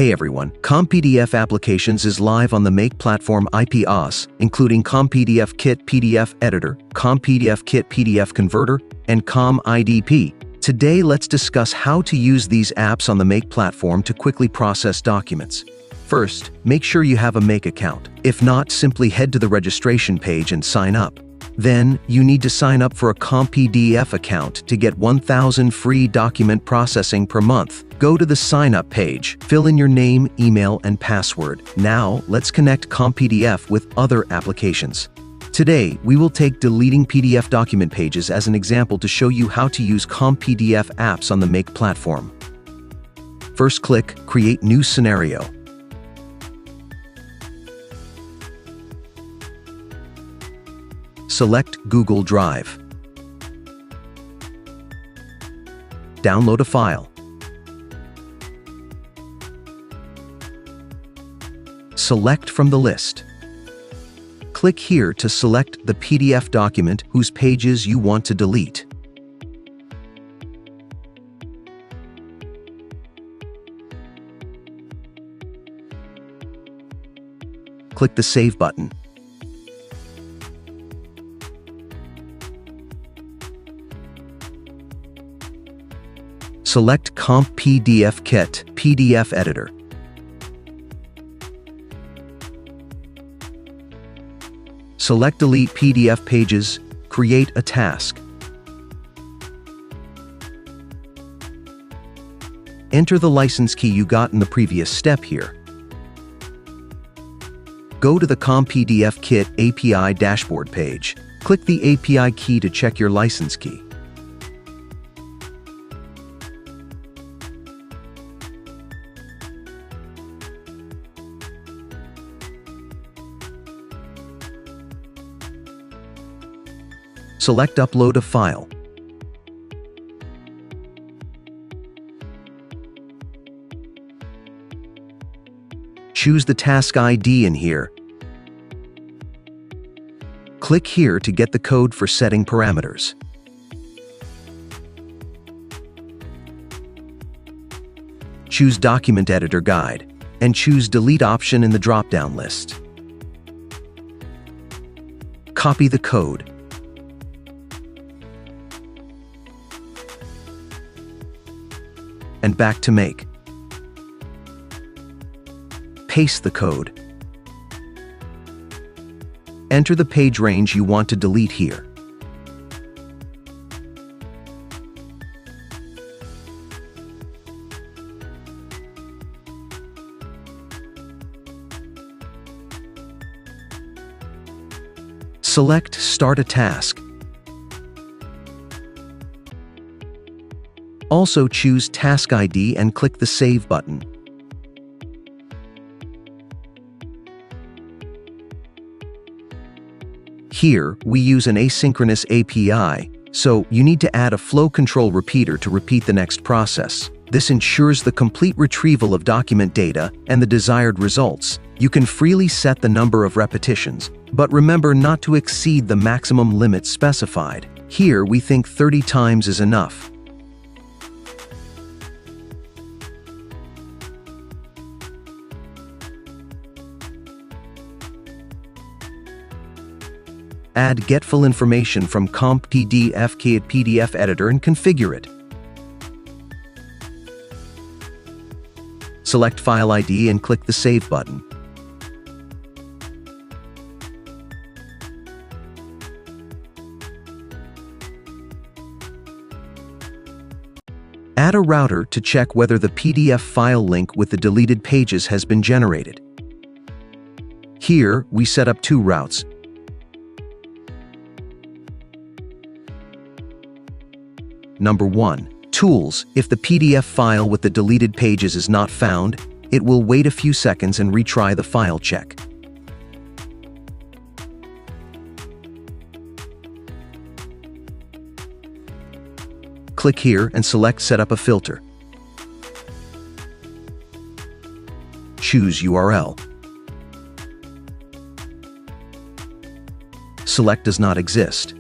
Hey everyone, ComPDF Applications is live on the Make platform iPaaS, including ComPDFKit PDF Editor, ComPDFKit PDF Converter, and ComPDF. Today let's discuss how to use these apps on the Make platform to quickly process documents. First, make sure you have a Make account. If not, simply head to the registration page and sign up. Then, you need to sign up for a ComPDF account to get 1,000 free document processing per month. Go to the sign up page, fill in your name, email, and password. Now, let's connect ComPDF with other applications. Today, we will take deleting PDF document pages as an example to show you how to use ComPDF apps on the Make platform. First click Create New Scenario. Select Google Drive. Download a file. Select from the list. Click here to select the PDF document whose pages you want to delete. Click the Save button. Select ComPDFKit PDF Editor. Select Delete PDF Pages, create a task. Enter the license key you got in the previous step here. Go to the ComPDFKit API dashboard page. Click the API key to check your license key. Select Upload a file. Choose the task ID in here. Click here to get the code for setting parameters. Choose Document Editor Guide and choose Delete option in the drop-down list. Copy the code. And back to Make. Paste the code. Enter the page range you want to delete here. Select Start a task. Also choose Task ID and click the Save button. Here, we use an asynchronous API, so you need to add a flow control repeater to repeat the next process. This ensures the complete retrieval of document data and the desired results. You can freely set the number of repetitions, but remember not to exceed the maximum limit specified. Here, we think 30 times is enough. Add Get Full Information from ComPDFKit PDF Editor and configure it. Select File ID and click the Save button. Add a router to check whether the PDF file link with the deleted pages has been generated. Here, we set up two routes. Number 1. Tools. If the PDF file with the deleted pages is not found, it will wait a few seconds and retry the file check. Click here and select Set up a filter. Choose URL. Select Does not exist.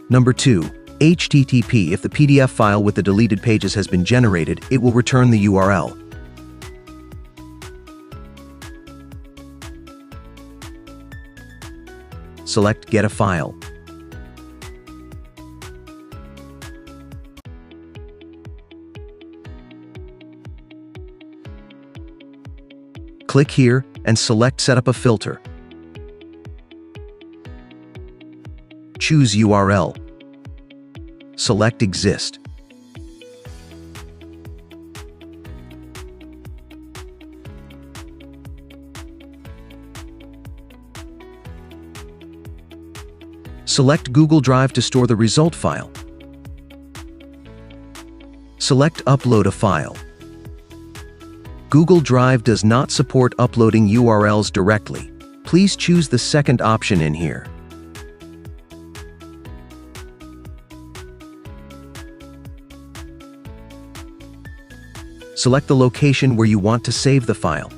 Number 2. HTTP. If the PDF file with the deleted pages has been generated, it will return the URL. Select Get a File. Click here and select Set up a filter. Choose URL. Select Exist. Select Google Drive to store the result file. Select Upload a file. Google Drive does not support uploading URLs directly. Please choose the second option in here. Select the location where you want to save the file.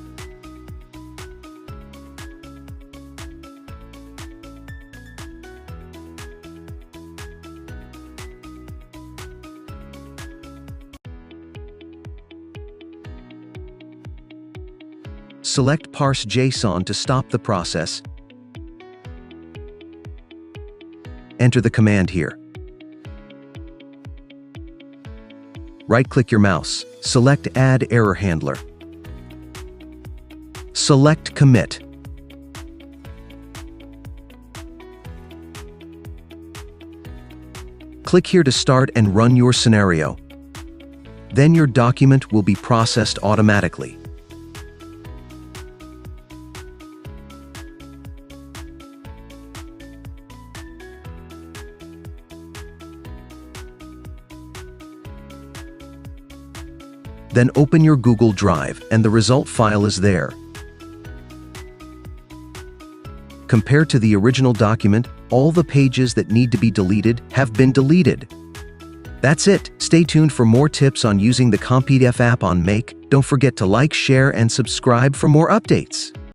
Select Parse JSON to stop the process. Enter the command here. Right-click your mouse. Select Add Error Handler. Select Commit. Click here to start and run your scenario. Then your document will be processed automatically. Then open your Google Drive and the result file is there. Compared to the original document, all the pages that need to be deleted have been deleted. That's it. Stay tuned for more tips on using the ComPDF app on Make. Don't forget to like, share, and subscribe for more updates.